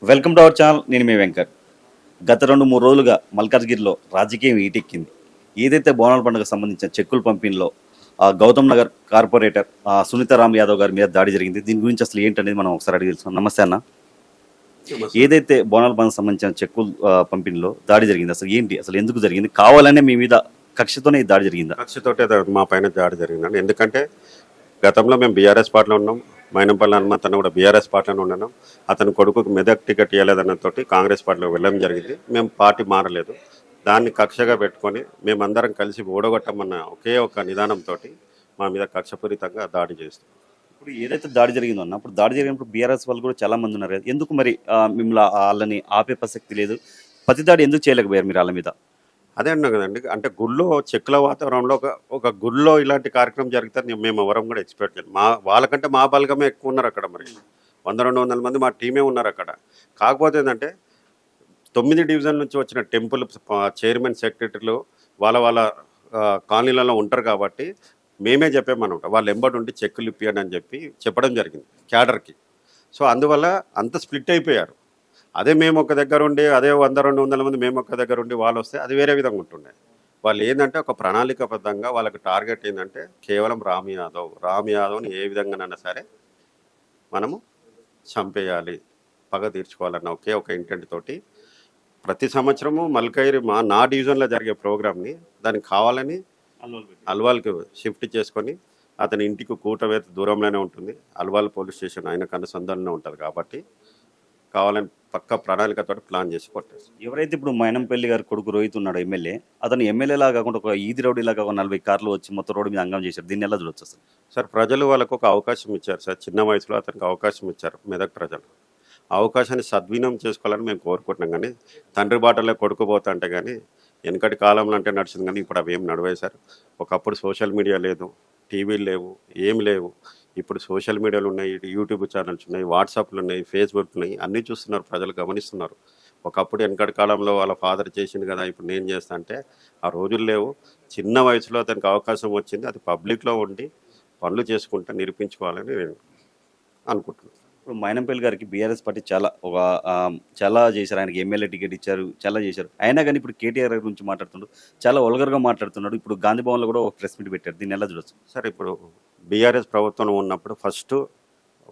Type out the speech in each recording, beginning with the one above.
Welcome to our channel. నేను మీ వెంకట్. గత 2-3 రోజులుగా మల్కాజ్గిరిలో రాజకీయం ఈటెక్కింది. ఏదైతే బోనాల పండుగకు సంబంధించిన చెక్కుల పంపిణీలో గౌతమ్ నగర్ కార్పొరేటర్ సునీతారామ్ యాదవ్ గారి మీద దాడి జరిగింది. దీని గురించి అసలు ఏంటనేది మనం ఒకసారి అడిగి తెలుసుకున్నాం. నమస్తే అన్న. ఏదైతే బోనాల పండుగకు సంబంధించిన చెక్కుల పంపిణీలో దాడి జరిగింది, అసలు ఏంటి, అసలు ఎందుకు జరిగింది? కావాలనే మీ మీద కక్షతోనే ఈ దాడి జరిగిందా? కక్షతోటే మా పైన దాడి జరిగిందండి. ఎందుకంటే గతంలో మేము బీఆర్ఎస్ పార్టీలో ఉన్నాం. మైనంపల్లి హనుమంత్ అన్న కూడా బీఆర్ఎస్ పార్టీలో ఉన్నాం. అతని కొడుకుకు మెదక్ టికెట్ ఇవ్వలేదన్నతో కాంగ్రెస్ పార్టీలో వెళ్ళడం జరిగింది. మేము పార్టీ మారలేదు. దాన్ని కక్షగా పెట్టుకొని మేమందరం కలిసి ఓడగొట్టమన్న ఒకే ఒక నిదానంతో మా మీద కక్షపూరితంగా దాడి చేస్తాం. ఇప్పుడు ఏదైతే దాడి జరిగిందో అన్న, ఇప్పుడు దాడి జరిగినప్పుడు బీఆర్ఎస్ వాళ్ళు కూడా చాలా మంది ఉన్నారు కదా, ఎందుకు మరి మిమ్మల్ని వాళ్ళని ఆపే ప్రసక్తి లేదు? ప్రతి దాడి ఎందుకు చేయలేకపోయారు మీరు వాళ్ళ మీద? అదే అన్నా కదండి. అంటే గుళ్ళో చెక్కుల వాతావరణంలో ఒక గుళ్ళో ఇలాంటి కార్యక్రమం జరిగితే మేము ఎవరం కూడా ఎక్స్పెక్ట్ చేయాలి. వాళ్ళకంటే మా బలగమే ఎక్కువ ఉన్నారు అక్కడ. మరి 100-200 మంది మా టీమే ఉన్నారు అక్కడ. కాకపోతే ఏంటంటే 9 డివిజన్ నుంచి వచ్చిన టెంపుల్ చైర్మన్ సెక్రటరీలు వాళ్ళ కాలనీలలో ఉంటారు కాబట్టి మేమే చెప్పామన్నమాట. వాళ్ళు ఎంబడి ఉండి చెక్కులు ఇప్పియండి అని చెప్పడం జరిగింది క్యాడర్కి. సో అందువల్ల అంత స్ప్లిట్ అయిపోయారు. అదే మేము ఒక దగ్గర ఉండి, అదే 100-200 మంది మేము ఒక దగ్గర ఉండి వాళ్ళు వస్తే అది వేరే విధంగా ఉంటుండే. వాళ్ళు ఏంటంటే ఒక ప్రణాళికాబద్ధంగా వాళ్ళకి టార్గెట్ ఏంటంటే కేవలం రామ్ యాదవ్ని ఏ విధంగానైనా సరే మనము చంపేయాలి, పగ తీర్చుకోవాలన్న ఒకే ఒక ఇంటెంట్ తోటి ప్రతి సంవత్సరము మల్కైరి నా డివిజన్లో జరిగే ప్రోగ్రామ్ని దానికి కావాలని అల్వాల్కి షిఫ్ట్ చేసుకొని అతని ఇంటికి కూటవేత దూరంలోనే ఉంటుంది. అల్వాల్ పోలీస్ స్టేషన్ ఆయన అనుసంధానంలో ఉంటుంది కాబట్టి కావాలని పక్క ప్రణాళికతో ప్లాన్ చేసి కొట్టేసి. ఎవరైతే ఇప్పుడు మైనంపల్లి గారి కొడుకు రోహిత్ ఉన్నాడు ఎమ్మెల్యే, అతను ఎమ్మెల్యేలా కాకుండా ఒక ఈది రౌడీలాగా ఒక 40 కార్లు వచ్చి మొత్తం రోడ్డు మీద అంగం చేశారు. దీన్ని ఎలా చూడొచ్చు అసలు? సార్, ప్రజలు వాళ్ళకు ఒక అవకాశం ఇచ్చారు సార్. చిన్న వయసులో అతనికి అవకాశం ఇచ్చారు మెదక్ ప్రజలు. అవకాశాన్ని సద్వినియోగం చేసుకోవాలని మేము కోరుకుంటున్నాం. కానీ తండ్రి బాటలో కొడుకుపోతా అంటే కానీ వెనకటి కాలంలో అంటే నడిచింది, కానీ ఇప్పుడు అవి ఏం నడవాయి సార్. ఒకప్పుడు సోషల్ మీడియా లేదు, టీవీలు లేవు, ఏమి లేవు. ఇప్పుడు సోషల్ మీడియాలు ఉన్నాయి, యూట్యూబ్ ఛానల్స్ ఉన్నాయి, వాట్సాప్లు ఉన్నాయి, ఫేస్బుక్ ఉన్నాయి, అన్నీ చూస్తున్నారు, ప్రజలు గమనిస్తున్నారు. ఒకప్పుడు వెనకటి కాలంలో వాళ్ళ ఫాదర్ చేసింది కదా, ఇప్పుడు నేను చేస్తా అంటే ఆ రోజులు లేవు. చిన్న వయసులో అతనికి అవకాశం వచ్చింది, అది పబ్లిక్లో ఉండి పనులు చేసుకుంటా నిరూపించుకోవాలని నేను అనుకుంటున్నాను. ఇప్పుడు మైనంపల్లి గారికి బీఆర్ఎస్ పార్టీ చాలా చేశారు. ఆయనకి ఎమ్మెల్యే టికెట్ ఇచ్చారు, చాలా చేశారు. అయినా కానీ ఇప్పుడు కేటీఆర్ గురించి మాట్లాడుతున్నాడు, చాలా ఒలగర్గా మాట్లాడుతున్నాడు. ఇప్పుడు గాంధీ భవన్లో కూడా ఒక ప్రెస్ మీట్ పెట్టారు. దీన్ని ఎలా చూడొచ్చు? సార్, ఇప్పుడు బీఆర్ఎస్ ప్రభుత్వం ఉన్నప్పుడు ఫస్ట్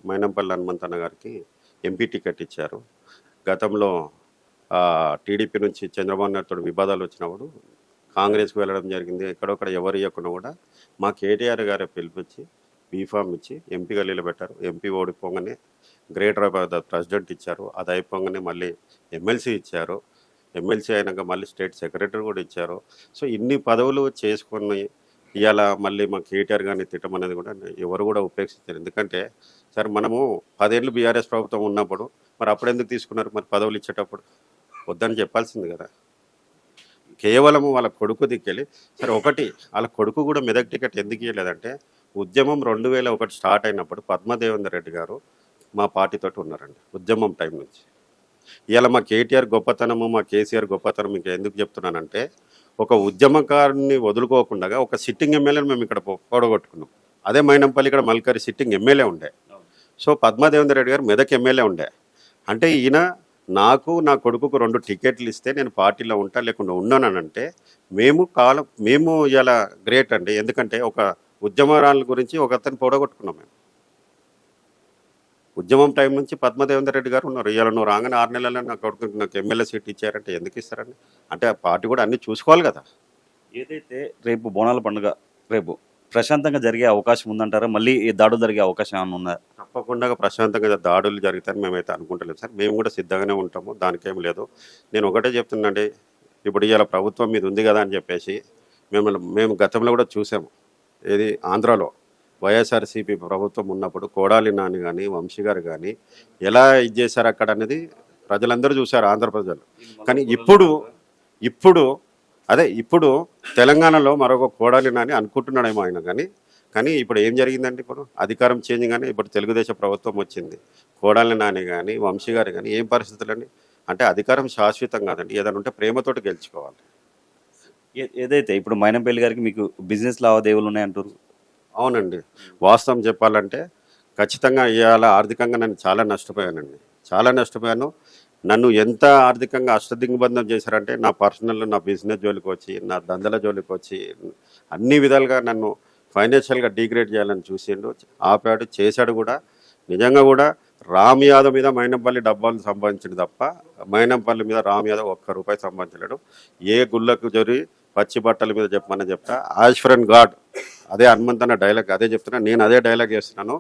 మైనంపల్లి హనుమంత్ అన్న గారికి ఎంపీ టికెట్ ఇచ్చారు. గతంలో టీడీపీ నుంచి చంద్రబాబు నాయుడుతో వివాదాలు వచ్చినప్పుడు కాంగ్రెస్కి వెళ్ళడం జరిగింది. ఎక్కడొక్కడ ఎవరు ఇవ్వకుండా కూడా మా కేటీఆర్ గారే పిలిపించి బీఫామ్ ఇచ్చి ఎంపీగా నిలబెట్టారు. ఎంపీ ఓడిపోగానే గ్రేటర్ ప్రెసిడెంట్ ఇచ్చారు. అది అయిపోగానే మళ్ళీ ఎమ్మెల్సీ ఇచ్చారు. ఎమ్మెల్సీ అయినాక మళ్ళీ స్టేట్ సెక్రటరీ కూడా ఇచ్చారు. సో ఇన్ని పదవులు చేసుకుని ఇవాళ మళ్ళీ మా కేటీఆర్ గారిని తిట్టమనేది కూడా ఎవరు కూడా ఉపేక్షించారు. ఎందుకంటే సార్, మనము 10 ఏళ్ళు బీఆర్ఎస్ ప్రభుత్వం ఉన్నప్పుడు మరి అప్పుడు ఎందుకు తీసుకున్నారు? మరి పదవులు ఇచ్చేటప్పుడు వద్దని చెప్పాల్సింది కదా. కేవలం వాళ్ళ కొడుకు దిక్కెళ్ళి సరే, ఒకటి వాళ్ళ కొడుకు కూడా మెదక్ టికెట్ ఎందుకు ఇవ్వలేదంటే ఉద్యమం 2001 స్టార్ట్ అయినప్పుడు పద్మదేవేందర్ రెడ్డి గారు మా పార్టీతోటి ఉన్నారండి ఉద్యమం టైం నుంచి. ఇవాళ మా కేటీఆర్ గొప్పతనము, మా కేసీఆర్ గొప్పతనం మీకు ఎందుకు చెప్తున్నానంటే, ఒక ఉద్యమకారుని వదులుకోకుండా ఒక సిట్టింగ్ ఎమ్మెల్యేని మేము ఇక్కడ పొడగొట్టుకున్నాం. అదే మైనంపల్లి ఇక్కడ మల్కరి సిట్టింగ్ ఎమ్మెల్యే ఉండే. సో పద్మదేవేందర్ రెడ్డి గారు మెదక్ ఎమ్మెల్యే ఉండే. అంటే ఈయన నాకు నా కొడుకుకు 2 టికెట్లు ఇస్తే నేను పార్టీలో ఉంటా లేకుండా ఉన్నానంటే మేము ఇలా గ్రేట్ అండి. ఎందుకంటే ఒక ఉద్యమరాల గురించి ఒక అతను పొడగొట్టుకున్నాం మేము. ఉద్యమం టైం నుంచి పద్మదేవేందర్ రెడ్డి గారు ఉన్నారు. ఇవాళ నువ్వు రాగానే 6 నెలల్లో నా కొడుకు నాకు ఎమ్మెల్యే సీట్ ఇచ్చారంటే ఎందుకు ఇస్తారండి? అంటే ఆ పార్టీ కూడా అన్నీ చూసుకోవాలి కదా. ఏదైతే రేపు బోనాల పండుగ రేపు ప్రశాంతంగా జరిగే అవకాశం ఉందంటారా? మళ్ళీ ఈ దాడులు జరిగే అవకాశం ఏమైనా ఉందా? తప్పకుండా ప్రశాంతంగా దాడులు జరుగుతాయని మేమైతే అనుకుంటలేదు సార్. మేము కూడా సిద్ధంగానే ఉంటాము, దానికేం లేదు. నేను ఒకటే చెప్తున్నాండి, ఇప్పుడు ఇవాళ ప్రభుత్వం మీద ఉంది కదా అని చెప్పేసి మేము గతంలో కూడా చూసాము. ఏది ఆంధ్రాలో వైఎస్ఆర్సీపీ ప్రభుత్వం ఉన్నప్పుడు కోడాలి నాని కానీ వంశీ గారు కానీ ఎలా ఇది చేశారు అక్కడ అనేది ప్రజలందరూ చూశారు, ఆంధ్ర ప్రజలు. కానీ ఇప్పుడు తెలంగాణలో మరొక కోడాలి నాని అనుకుంటున్నాడేమో ఆయన. కానీ ఇప్పుడు ఏం జరిగిందండి? ఇప్పుడు అధికారం చేంజ్ కానీ ఇప్పుడు తెలుగుదేశం ప్రభుత్వం వచ్చింది. కోడాలి నాని కానీ వంశీ గారు కానీ ఏం పరిస్థితులండి? అంటే అధికారం శాశ్వతం కాదండి, ఏదైనా ఉంటే ప్రేమతోటి గెలుచుకోవాలి. ఏదైతే ఇప్పుడు మైనంపల్లి గారికి మీకు బిజినెస్ లావాదేవీలు ఉన్నాయంటారు? అవునండి, వాస్తవం చెప్పాలంటే ఖచ్చితంగా ఇవాళ ఆర్థికంగా నేను చాలా నష్టపోయానండి. చాలా నష్టపోయాను. నన్ను ఎంత ఆర్థికంగా అష్టదిగ్బంధం చేశారంటే నా పర్సనల్, నా బిజినెస్ జోలికి వచ్చి, నా దందల జోలికి వచ్చి, అన్ని విధాలుగా నన్ను ఫైనాన్షియల్గా డిగ్రేడ్ చేయాలని చూసిండు, ఆపాడు, చేశాడు కూడా. నిజంగా కూడా రామ్ యాదవ్ మీద మైనంపల్లి డబ్బాలు సంపాదించింది తప్ప మైనంపల్లి మీద రామ్ యాదవ్ ఒక్క రూపాయి సంపాదించలేడు. ఏ గుళ్ళకు జరిగి పచ్చి బట్టల మీద చెప్పమని చెప్తా. యాజ్ ఫ్రెండ్ గాడ్, అదే హనుమంతన్న డైలాగ్ అదే చెప్తున్నా, నేను అదే డైలాగ్ చేస్తున్నాను.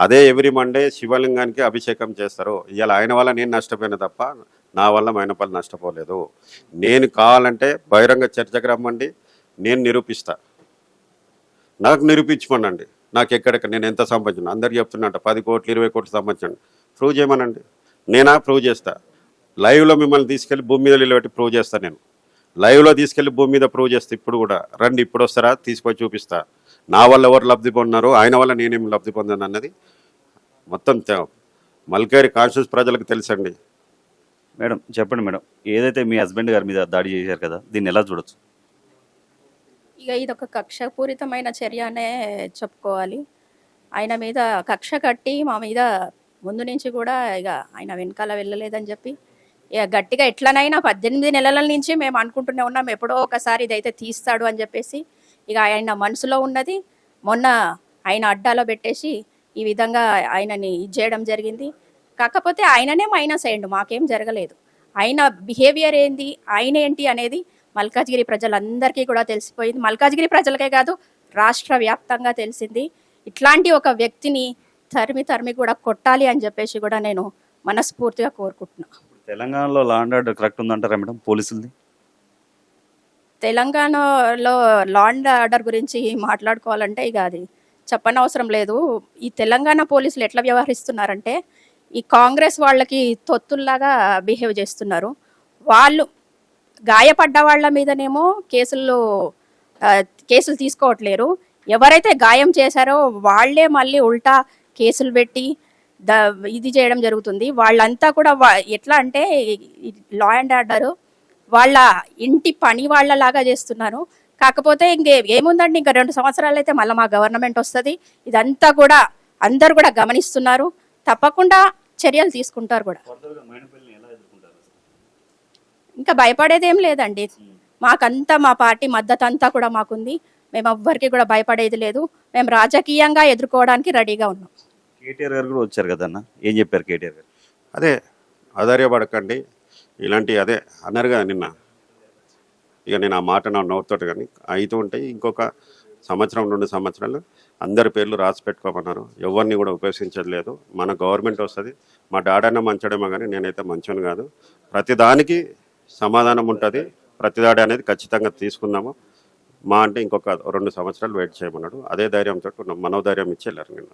అదే ఎవ్రీ మండే శివలింగానికి అభిషేకం చేస్తారు. ఇవాళ ఆయన వల్ల నేను నష్టపోయిన తప్ప నా వల్ల మైనపల్లి నష్టపోలేదు. నేను కావాలంటే బహిరంగ చర్చకు రమ్మండి, నేను నిరూపిస్తా. నాకు నిరూపించమనండి, నాకు ఎక్కడెక్కడ నేను ఎంత సంపాదించాను. అందరు చెప్తున్నట్ట 10 కోట్లు 20 కోట్లు సంపాదించండి, ప్రూవ్ చేయమనండి. నేనా ప్రూవ్ చేస్తా. లైవ్లో మిమ్మల్ని తీసుకెళ్ళి భూమి మీద నిలబెట్టి ప్రూవ్ చేస్తాను. నేను లైవ్లో తీసుకెళ్ళి భూమి మీద ప్రూవ్ చేస్తే ఇప్పుడు కూడా రండి, ఇప్పుడు వస్తారా, తీసుకొని చూపిస్తా. నా వల్ల ఎవరు లబ్ధి పొందినారు, ఆయన వల్ల నేనేం లబ్ధి పొందాను అన్నది మొత్తం మల్కేరి కాన్షియస్ ప్రజలకు తెలుసండి. మేడం చెప్పండి మేడం, ఏదైతే మీ హస్బెండ్ గారి మీద దాడి చేశారు కదా, దీన్ని ఎలా చూడొచ్చు? ఇక ఇదొక కక్షపూరితమైన చర్య అనే చెప్పుకోవాలి. ఆయన మీద కక్ష కట్టి మా మీద ముందు నుంచి కూడా ఇక ఆయన వెనకాల వెళ్ళలేదని చెప్పి ఇక గట్టిగా ఎట్లనైనా 18 నెలల నుంచి మేము అనుకుంటూనే ఉన్నాం, ఎప్పుడో ఒకసారి ఇదైతే తీస్తాడు అని చెప్పేసి. ఇక ఆయన మనసులో ఉన్నది మొన్న ఆయన అడ్డాలో పెట్టేసి ఈ విధంగా ఆయనని ఇది చేయడం జరిగింది. కాకపోతే ఆయననే మైనస్ అయ్యిండు, మాకేం జరగలేదు. ఆయన బిహేవియర్ ఏంది, ఆయన ఏంటి అనేది మల్కాజ్గిరి ప్రజలందరికీ కూడా తెలిసిపోయింది. మల్కాజ్గిరి ప్రజలకే కాదు, రాష్ట్ర వ్యాప్తంగా తెలిసింది. ఇట్లాంటి ఒక వ్యక్తిని తరిమి తరిమి కూడా కొట్టాలి అని చెప్పేసి కూడా నేను మనస్ఫూర్తిగా కోరుకుంటున్నా. తెలంగాణలో లా అండ్ ఆర్డర్ కరెక్ట్ ఉందంటారా మేడం పోలీసులది? తెలంగాణలో లా అండ్ ఆర్డర్ గురించి మాట్లాడుకోవాలంటే ఇక అది చెప్పనవసరం లేదు. ఈ తెలంగాణ పోలీసులు ఎట్లా వ్యవహరిస్తున్నారంటే ఈ కాంగ్రెస్ వాళ్ళకి తొత్తుల్లాగా బిహేవ్ చేస్తున్నారు. వాళ్ళు గాయపడ్డ వాళ్ళ మీదనేమో కేసులు తీసుకోవట్లేరు. ఎవరైతే గాయం చేశారో వాళ్ళే మళ్ళీ ఉల్టా కేసులు పెట్టి ఇది చేయడం జరుగుతుంది. వాళ్ళంతా కూడా ఎట్లా అంటే లా అండ్ ఆర్డర్ వాళ్ళ ఇంటి పని వాళ్ళలాగా చేస్తున్నారు. కాకపోతే ఏముందండి, ఇంకా 2 సంవత్సరాలు అయితే మళ్ళీ మా గవర్నమెంట్ వస్తుంది. ఇదంతా కూడా అందరు కూడా గమనిస్తున్నారు, తప్పకుండా చర్యలు తీసుకుంటారు కూడా. ఇంకా భయపడేది ఏం లేదండి, మాకంతా మా పార్టీ మద్దతు అంతా కూడా మాకుంది. మేము ఎవ్వరికి కూడా భయపడేది లేదు. మేము రాజకీయంగా ఎదుర్కోవడానికి రెడీగా ఉన్నాం. కేటీఆర్ గారు కూడా వచ్చారు కదన్న, ఏం చెప్పారు కేటీఆర్ గారు? అదే ఆధార్యపడకండి, ఇలాంటి అదే అన్నారు కదా నిన్న. ఇక నేను ఆ మాట నా నవ్వుతోటి కానీ అయితూ ఉంటాయి. ఇంకొక 2 సంవత్సరాలు అందరి పేర్లు రాసి పెట్టుకోమన్నారు. ఎవరిని కూడా ఉపేక్షించలేదు. మన గవర్నమెంట్ వస్తుంది. మా డాడన్న మంచోడేమో కానీ నేనైతే మంచోని కాదు. ప్రతిదానికి సమాధానం ఉంటుంది. ప్రతిదాడి అనేది ఖచ్చితంగా తీసుకుందాము. మా అంటే ఇంకొక 2 సంవత్సరాలు వెయిట్ చేయమన్నాడు. అదే ధైర్యంతో మనోధైర్యం ఇచ్చి వెళ్ళారు నిన్న.